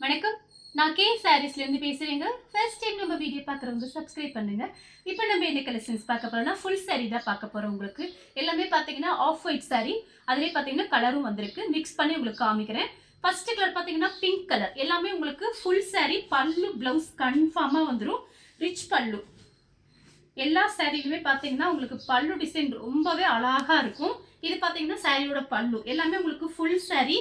வணக்கம். நான் கே சாரீஸ்லேருந்து பேசுகிறேங்க. ஃபர்ஸ்ட் டைம் நம்ம வீடியோ பார்க்குறவங்க சப்ஸ்கிரைப் பண்ணுங்க. இப்போ நம்ம என்ன கலெக்ஷன்ஸ் பார்க்க போறோம்னா ஃபுல் சாரீ தான் பார்க்க போகிறோம். உங்களுக்கு எல்லாமே பார்த்தீங்கன்னா ஆஃப் ஒயிட் சாரீ, அதிலே பார்த்தீங்கன்னா கலரும் வந்திருக்கு. மிக்ஸ் பண்ணி உங்களுக்கு காமிக்கிறேன். ஃபர்ஸ்ட் கலர் பார்த்தீங்கன்னா பிங்க் கலர். எல்லாமே உங்களுக்கு ஃபுல் சாரீ, பல்லு ப்ளவுஸ் கன்ஃபார்மாக வந்துடும். ரிச் பல்லு. எல்லா சாரீலுமே பார்த்தீங்கன்னா உங்களுக்கு பல்லு டிசைன் ரொம்பவே அழகாக இருக்கும். இது பார்த்தீங்கன்னா சாரியோட பல்லு. எல்லாமே உங்களுக்கு ஃபுல் சாரீ.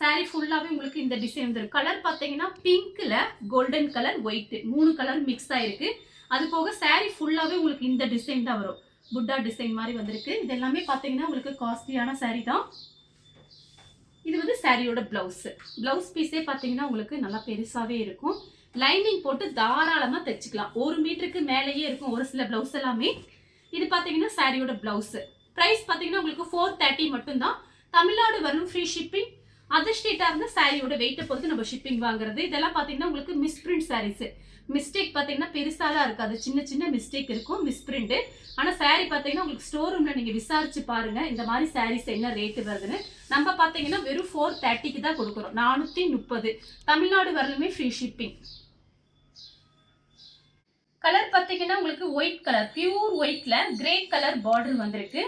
சாரி ஃபுல்லாவே உங்களுக்கு இந்த டிசைன் வந்துருக்கு. கலர் பார்த்தீங்கன்னா பிங்க்ல golden colour, white 3 colour mix ஆயிருக்கு. அது போக சாரி ஃபுல்லாவே உங்களுக்கு இந்த டிசைன் தான் வரும். புட்டா டிசைன் மாதிரி வந்திருக்கு. இது எல்லாமே பார்த்தீங்கன்னா உங்களுக்கு காஸ்ட்லியான சாரி தான். இது வந்து சாரியோட பிளவுஸ். பிளவுஸ் பீஸே பார்த்தீங்கன்னா உங்களுக்கு நல்லா பெருசாவே இருக்கும். லைனிங் போட்டு தாராளமாக தைச்சிக்கலாம். 1 மீட்டருக்கு மேலேயே இருக்கும் ஒரு சில பிளவுஸ் எல்லாமே. இது பார்த்தீங்கன்னா சாரியோட பிளவுஸ். ப்ரைஸ் பார்த்தீங்கன்னா உங்களுக்கு 430 மட்டும்தான். தமிழ்நாடு வரும், ஃப்ரீ ஷிப்பிங். அதர் ஸ்டேட்டா இருந்து சாரியோட வெயிட்டை பொறுத்து நம்ம ஷிப்பிங் வாங்குறது. இதெல்லாம் பார்த்தீங்கன்னா உங்களுக்கு மிஸ்பிரிண்ட் சாரீஸ். மிஸ்டேக் பார்த்தீங்கன்னா பெருசாக தான் இருக்காது, சின்ன சின்ன மிஸ்டேக் இருக்கும், மிஸ்பிரிண்ட். ஆனால் சாரி பார்த்தீங்கன்னா உங்களுக்கு ஸ்டோர் ரூம்ல நீங்கள் விசாரிச்சு பாருங்க இந்த மாதிரி சாரீஸ் என்ன ரேட்டு வருதுன்னு. நம்ம பார்த்தீங்கன்னா வெறும் 430க்கு தான் கொடுக்குறோம். 430. தமிழ்நாடு வரலுமே ஃப்ரீ ஷிப்பிங். கலர் பார்த்தீங்கன்னா உங்களுக்கு ஒயிட் கலர், பியூர் ஒயிட்ல கிரே கலர் பார்டர் வந்திருக்கு.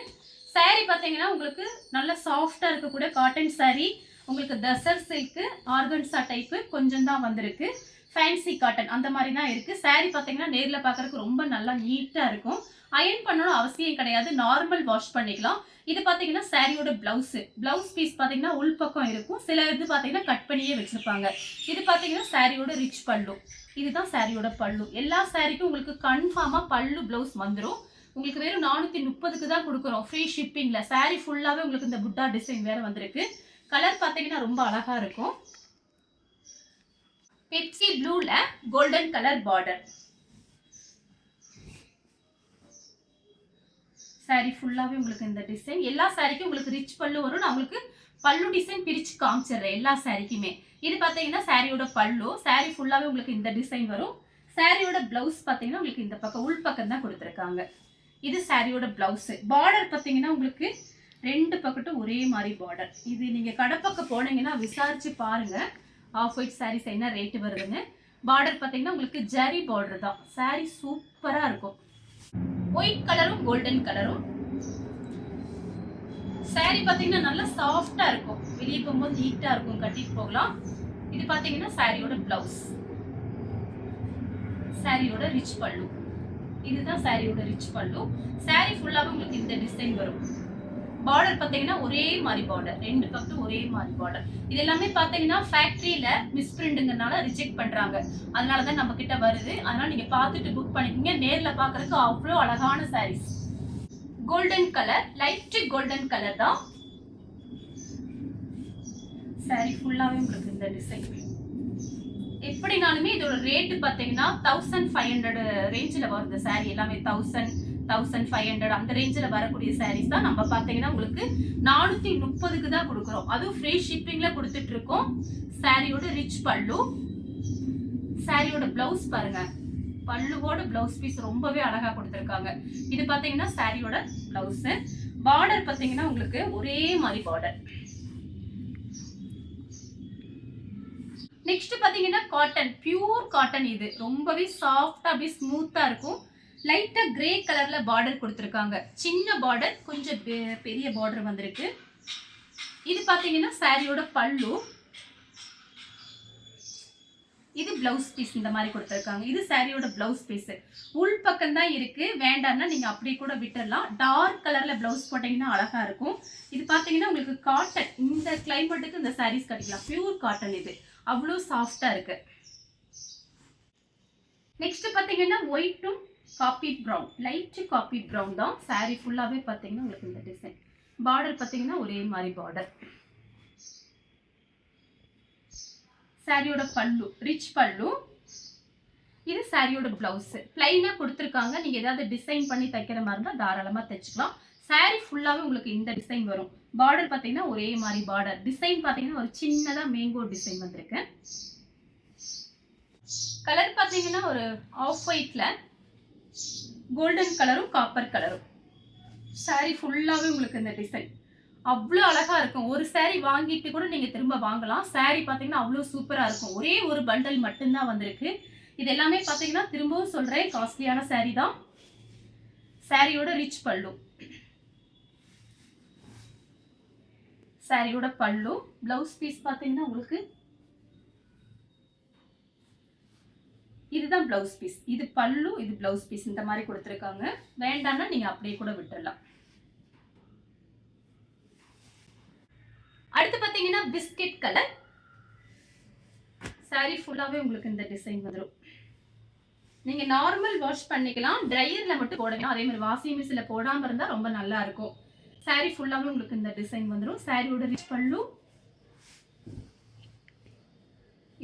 சாரி பார்த்தீங்கன்னா உங்களுக்கு நல்ல சாஃப்டா இருக்கக்கூடிய காட்டன் சாரி. உங்களுக்கு தசர் சில்க், ஆர்கன்சா டைப்பு கொஞ்சம் தான் வந்திருக்கு. ஃபேன்சி காட்டன் அந்த மாதிரி தான் இருக்கு. சாரி பார்த்தீங்கன்னா நேரில் பார்க்கறதுக்கு ரொம்ப நல்லா நீட்டாக இருக்கும். அயன் பண்ணணும் அவசியம் கிடையாது, நார்மல் வாஷ் பண்ணிக்கலாம். இது பார்த்தீங்கன்னா சாரியோட பிளவுஸ். பிளவுஸ் பீஸ் பார்த்தீங்கன்னா உள்பக்கம் இருக்கும். சில இது பார்த்தீங்கன்னா கட் பண்ணியே வச்சிருப்பாங்க. இது பார்த்தீங்கன்னா சாரியோட ரிச் பல்லு. இதுதான் சாரியோட பல்லு. எல்லா சாரிக்கும் உங்களுக்கு கன்ஃபார்மாக பல்லு பிளவுஸ் வந்துடும். உங்களுக்கு வெறும் 430க்கு தான் கொடுக்குறோம் ஃப்ரீ ஷிப்பிங்ல. சாரி ஃபுல்லாவே உங்களுக்கு இந்த புட்டா டிசைன் வேற வந்திருக்கு. கலர் பார்த்தீங்கன்னா ரொம்ப அழகா இருக்கும். பெப்சி ப்ளூல கோல்டன் கலர் பார்டர். சாரி ஃபுல்லாவே உங்களுக்கு இந்த டிசைன். எல்லா சாரிக்கும் உங்களுக்கு ரிச் பல்லு வரும். நான் உங்களுக்கு பல்லு டிசைன் பிரிச்சு காமிச்சிடுறேன் எல்லா சாரிக்குமே. இது பார்த்தீங்கன்னா சாரியோட பல்லு. சாரி ஃபுல்லாவே உங்களுக்கு இந்த டிசைன் வரும். சாரியோட பிளவுஸ் பார்த்தீங்கன்னா உங்களுக்கு இந்த பக்கம் உள் பக்கம் தான் கொடுத்துருக்காங்க. இது சாரியோட பிளவுஸ். பார்டர் பார்த்தீங்கன்னா உங்களுக்கு 2 பக்கட்டும் ஒரே மாதிரி பார்டர். இது நீங்க கடைப்பக்கம் போனீங்கன்னா விசாரிச்சு பாருங்க ஆஃப் ஒயிட் சாரீஸ் என்ன ரேட் வருதுன்னு. பார்டர் பார்த்தீங்கன்னா உங்களுக்கு ஜரி பார்டர் தான். சாரி சூப்பரா இருக்கும். ஒயிட் கலரும் கோல்டன் கலரும். சாரி பார்த்தீங்கன்னா நல்லா சாஃப்டா இருக்கும். வெளியே போகும்போது நீட்டா இருக்கும், கட்டிட்டு போகலாம். இது பார்த்தீங்கன்னா சாரியோட பிளவுஸ். சாரியோட ரிச் பல்லு. இதுதான் சாரியோட ரிச் பல்லு. சாரி ஃபுல்லாவே உங்களுக்கு இந்த டிசைன் வரும். பார்டர் பார்த்தீங்கன்னா ஒரே மாதிரி பார்டர், 2 பக்கம் ஒரே மாதிரி பார்டர். இது எல்லாமே பார்த்தீங்கன்னா ஃபேக்டரியில மிஸ்பிரிண்ட்ங்கனால ரிஜெக்ட் பண்றாங்க. அதனால தான் நம்ம கிட்ட வருது. அதனால நீங்க பார்த்துட்டு புக் பண்ணிக்கங்க. நேர்ல பார்க்கறதுக்கு அவ்வளோ அழகான saris. Golden colour, light golden colour தான். சாரி ஃபுல்லாவே உங்களுக்கு இந்த டிசைன். எப்படினாலுமே இதோட ரேட்டு பார்த்தீங்கன்னா 1500 ரேஞ்சில் வருது. சாரி எல்லாமே 1000, 1500 அந்த ரேஞ்சில் வரக்கூடிய சாரீஸ் தான். நம்ம பார்த்தீங்கன்னா உங்களுக்கு 430க்கு தான் கொடுக்குறோம். அதுவும் ஃப்ரீ ஷிப்பிங்ல கொடுத்துட்டு இருக்கோம். சாரியோட ரிச் பல்லு. சாரியோட பிளவுஸ் பாருங்க. பல்லுவோட பிளவுஸ் பீஸ் ரொம்பவே அழகா கொடுத்துருக்காங்க. இது பார்த்தீங்கன்னா சாரியோட பிளவுஸ். பார்டர் பார்த்தீங்கன்னா உங்களுக்கு ஒரே மாதிரி பார்டர். நெக்ஸ்ட் பாத்தீங்கன்னா காட்டன், பியூர் காட்டன். இது ரொம்பவே சாஃப்டா அப்படியே ஸ்மூத்தா இருக்கும். லைட்டா கிரே கலர்ல பார்டர் கொடுத்துருக்காங்க. சின்ன பார்டர், கொஞ்சம் பெரிய பார்டர் வந்திருக்கு. இது பாத்தீங்கன்னா சாரியோட பல்லு. இது பிளவுஸ் பீஸ் இந்த மாதிரி கொடுத்துருக்காங்க. இது சாரியோட பிளவுஸ் பீஸ். உள் பக்கம் தான் இருக்கு. வேண்டாம்னா நீங்க அப்படியே கூட விட்டுடலாம். டார்க் கலர்ல பிளவுஸ் போட்டீங்கன்னா அழகா இருக்கும். இது பாத்தீங்கன்னா உங்களுக்கு காட்டன். இந்த கிளைமேட்டுக்கு இந்த சாரீஸ் கட்டிக்கலாம். Pure cotton. இது அவ்வளோ சாஃப்டா இருக்கு. நெக்ஸ்ட் பாத்தீங்கன்னா ஒயிட்டும் coffee brown, light coffee brown தான். சாரி ஃபுல்லாவே பாத்தீங்கன்னா உங்களுக்கு இந்த டிசைன். பார்டர் பாத்தீங்கன்னா ஒரே மாதிரி பார்டர். சாரியோட பல்லு ரிச் பல்லு. இது சாரியோட பிளவுஸ். பிளைனா கொடுத்துருக்காங்க. நீங்க ஏதாவது டிசைன் பண்ணி தைக்கிற மாதிரி இருந்தா தாராளமா தைச்சுக்கலாம். சாரி ஃபுல்லாவே உங்களுக்கு இந்த டிசைன் வரும். பார்டர் பார்த்தீங்கன்னா ஒரே மாதிரி பார்டர். டிசைன் பார்த்தீங்கன்னா ஒரு சின்னதா மேங்கோ டிசைன் வந்திருக்கு. கலர் பார்த்தீங்கன்னா ஒரு ஆஃப் ஒயிட்ல கோல்டன் கலரும் காப்பர் கலரும். சாரி ஃபுல்லாவே உங்களுக்கு இந்த டிசைன். அவ்வளோ அழகா இருக்கும். ஒரு saree வாங்கிட்டு கூட நீங்க திரும்ப வாங்கலாம். saree பார்த்தீங்கன்னா அவ்வளோ சூப்பரா இருக்கும். ஒரே ஒரு பண்டல் மட்டும் தான் வந்திருக்கு. இது எல்லாமே பார்த்தீங்கன்னா திரும்பவும் சொல்றேன் காஸ்ட்லியான saree தான். சாரியோட ரிச் பல்லு. சாரியோட பல்லு. பிளவுஸ் பீஸ் பார்த்தீங்கன்னா உங்களுக்கு இதுதான் பிளவுஸ் பீஸ். இது பல்லு, இது பிளவுஸ் பீஸ் இந்த மாதிரி கொடுத்துருக்காங்க. வேண்டாம்னா நீங்க அப்படியே கூட விட்டுறலாம். அடுத்து பார்த்தீங்கன்னா பிஸ்கட் கலர். சாரி ஃபுல்லாவே உங்களுக்கு இந்த டிசைன் வந்துடும். நீங்க நார்மல் வாஷ் பண்ணிக்கலாம். ட்ரையர்ல மட்டும் போடலாம். அதே மாதிரி வாஷிங் மிஷின்ல போடாம இருந்தா ரொம்ப நல்லா இருக்கும். சாரி ஃபுல்லாவே உங்களுக்கு இந்த டிசைன் வந்துடும். சாரியோட ரிச் பல்லு.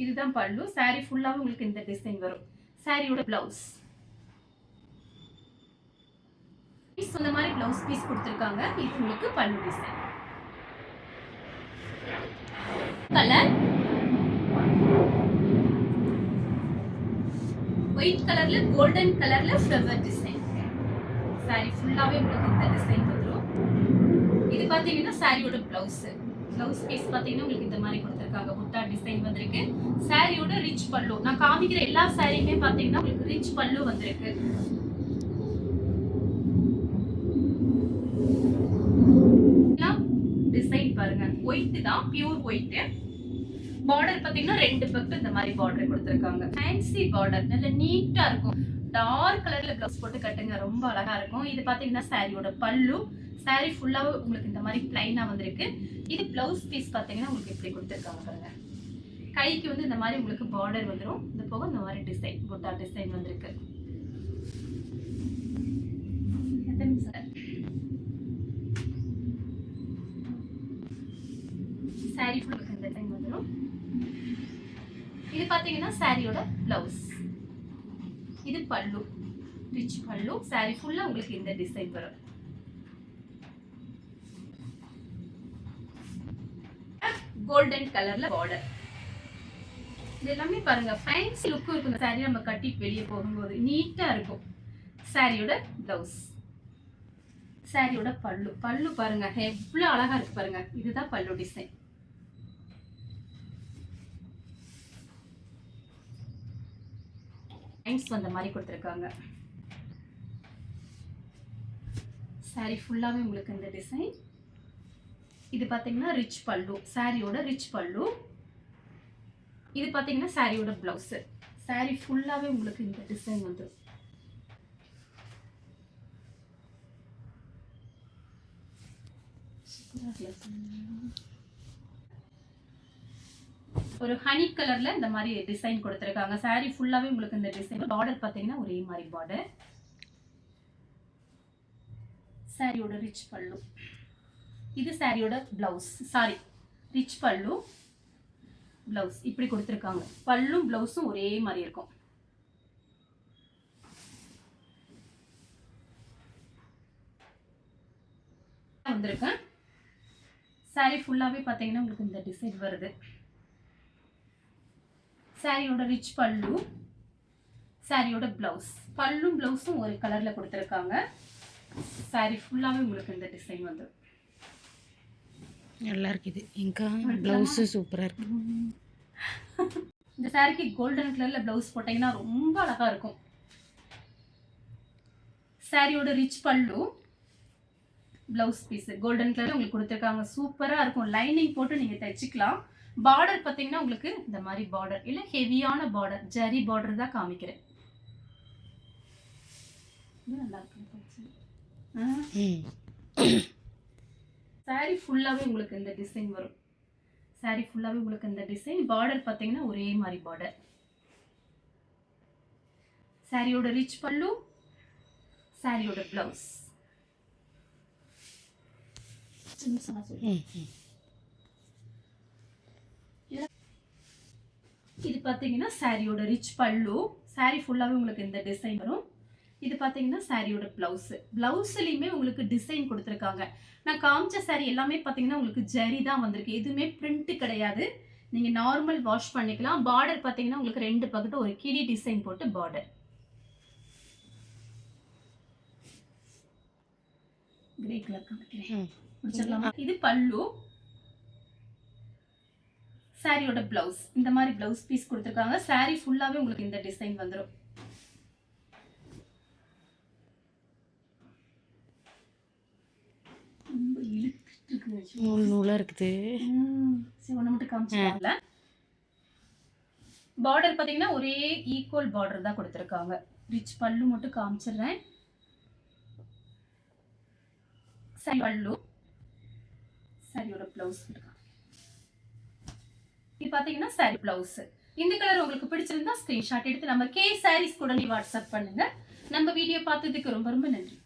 இதுதான் பல்லு. சாரி ஃபுல்லாவே உங்களுக்கு இந்த டிசைன் வரும். சாரியோட பிளவுஸ். இந்த மாதிரி பிளவுஸ் பீஸ் கொடுத்திருக்காங்க. இது உங்களுக்கு பல்லு டிசைன். கலர் ஒயிட் கலர்ல கோல்டன் கலர்ல ஃப்ளவர் டிசைன். சாரி ஃபுல்லாவே உங்களுக்கு இந்த டிசைன் வந்துரும். இது பாத்தீங்கன்னா சாரியோட பிளவுஸ். பிளவுஸ் பீஸ் பாத்தீங்கன்னா உங்களுக்கு இந்த மாதிரி கொடுத்திருக்காங்க. புட்டா டிசைன் வந்திருக்கு. சாரியோட ரிச் பல்லு. நான் காமிக்கிற எல்லா சாரியுமே பாத்தீங்கன்னா உங்களுக்கு ரிச் பல்லு வந்திருக்கு. டிசைன் பாருங்க. ஒயிட் தான், பியூர் ஒயிட். பார்டர் பாத்தீங்கன்னா ரெண்டு பக்கம் இந்த மாதிரி பார்டர் கொடுத்திருக்காங்க. ஃபேன்சி பார்டர், நல்ல நீட்டா இருக்கும். டார்க் கலர்ல பிளவுஸ் போட்டு கட்டுங்க, ரொம்ப அழகா இருக்கும். இது பாத்தீங்கன்னா சாரியோட பல்லு. சாரி ஃபுல்லா உங்களுக்கு இந்த மாதிரி பிளைனா வந்திருக்கு. இது பிளவுஸ் பீஸ் பாத்தீங்கன்னா உங்களுக்கு இப்படி கொடுத்திருக்காங்க பாருங்க. கைக்கு வந்து இந்த மாதிரி உங்களுக்கு பார்டர் வந்துடும். இது போக இந்த மாதிரி டிசைன், புட்டா டிசைன் வந்திருக்கு. சாரி ஃபுல்லா இந்த டிசைன் வந்துடும். இது பாத்தீங்கன்னா சாரியோட பிளவுஸ். இது பல்லு, ரிச் பல்லு. சாரி ஃபுல்லா உங்களுக்கு இந்த டிசைன் வரும். கோல்டன் கலர்ல பார்டர். இது எல்லாமே பாருங்க ஃபேன்சி லுக் இருக்கும். இந்த சாரி நம்ம கட்டிட்டு வெளியே போகும்போது நீட்டா இருக்கும். சாரியோட பிளவுஸ். சாரியோட பல்லு. பல்லு பாருங்க எவ்வளவு அழகா இருக்கு பாருங்க. இதுதான் பல்லு டிசைன். அந்த மாதிரி கொடுத்திருக்காங்க. சாரி ஃபுல்லாவே உங்களுக்கு இந்த டிசைன். இது பாத்தீங்கன்னா ரிச் பல்லு. சாரியோட ரிச் பல்லு. இது பாத்தீங்கன்னா சாரியோட பிளவுஸ். சாரி ஃபுல்லாவே உங்களுக்கு இந்த டிசைன் வந்துடும். ஒரு ஹனி கலர்ல இந்த மாதிரி டிசைன் கொடுத்திருக்காங்க. சாரி ஃபுல்லாவே உங்களுக்கு இந்த டிசைன். பார்டர் பாத்தீங்கன்னா ஒரே மாதிரி பார்டர். சாரியோட ரிச் பல்லு. இது சாரியோட பிளவுஸ். சாரி ரிச் பல்லு, பிளவுஸ் இப்படி கொடுத்திருக்காங்க. பல்லும் பிளவுஸும் ஒரே மாதிரி இருக்கும். வந்திருக்கேன். சாரி ஃபுல்லாவே பாத்தீங்கன்னா உங்களுக்கு இந்த டிசைன் வருது. சாரியோட ரிச் பல்லு, சாரியோட பிளவுஸ். பல்லும் பிளவுஸும் ஒரு கலர்ல கொடுத்திருக்காங்க. சாரி ஃபுல்லாவே உங்களுக்கு இந்த டிசைன் வந்துடும். நல்லா இருக்குது. இங்க பிளவுஸ் சூப்பரா இருக்கு. இந்த சாரிக்கு கோல்டன் கலர்ல பிளவுஸ் போட்டீங்கன்னா ரொம்ப அழகா இருக்கும். சாரியோட ரிச் பல்லு, பிளவுஸ் பீஸ் கோல்டன் கலர்ல உங்களுக்கு கொடுத்திருக்காங்க. சூப்பரா இருக்கும். லைனிங் போட்டு நீங்க தைச்சிக்கலாம். பார்டர் பாத்தீங்கன்னா உங்களுக்கு இந்த மாதிரி பார்டர் இல்ல ஹெவியான பார்டர், ஜரி பார்டர் தான் காமிக்கிறேன். நல்லா இருக்கு. சாரி ஃபுல்லாவே உங்களுக்கு இந்த டிசைன் வரும். சாரி ஃபுல்லாவே உங்களுக்கு இந்த டிசைன். பார்டர் பாத்தீங்கன்னா ஒரே மாதிரி பார்டர். சாரியோட ரிச் பல்லு, சாரியோட பிளவுஸ். இது பாத்தீங்கன்னா சாரியோட ரிச் பல்லு. சாரி ஃபுல்லாவே உங்களுக்கு இந்த டிசைன் வரும். இது பாத்தீங்கன்னா சாரியோட பிளவுஸ். பிளவுஸ்லயுமே உங்களுக்கு டிசைன் கொடுத்திருக்காங்க. நான் காமிச்ச சாரி எல்லாமே பாத்தீங்கன்னா உங்களுக்கு ஜரி தான் வந்திருக்கு. எதுவுமே பிரிண்ட் கிடையாது. நீங்க நார்மல் வாஷ் பண்ணிக்கலாம். பார்டர் பாத்தீங்கன்னா உங்களுக்கு ரெண்டு பக்கத்து ஒரு கிளி டிசைன் போட்டு பார்டர். கிரே கலர் காமிக்கிறேன். முடிச்சிடலாமா? இது பல்லு, சாரியோட பிளவுஸ். இந்த மாதிரி பிளவுஸ் பீஸ் கொடுத்துருக்காங்க. சாரி ஃபுல்லாவே உங்களுக்கு இந்த டிசைன் வந்துடும். நூலா இருக்குது. சரி, ஒன்று மட்டும் காமிச்சிட்டாங்கல்ல. பார்டர் பார்த்தீங்கன்னா ஒரே ஈக்குவல் பார்டர் தான் கொடுத்துருக்காங்க. ரிச் பல்லு மட்டும் காமிச்சிடுறேன். சாரி பல்லு, சாரியோட பிளவுஸ். இது பார்த்தீங்கன்னா சாரி பிளவுஸ். இந்த கலர் உங்களுக்கு பிடிச்சிருந்தா ஸ்கிரீன்ஷாட் எடுத்து நம்ம கே சாரீஸ் கூட வாட்ஸ்அப் பண்ணுங்க. நம்ம வீடியோ பார்த்ததுக்கு ரொம்ப ரொம்ப நன்றி.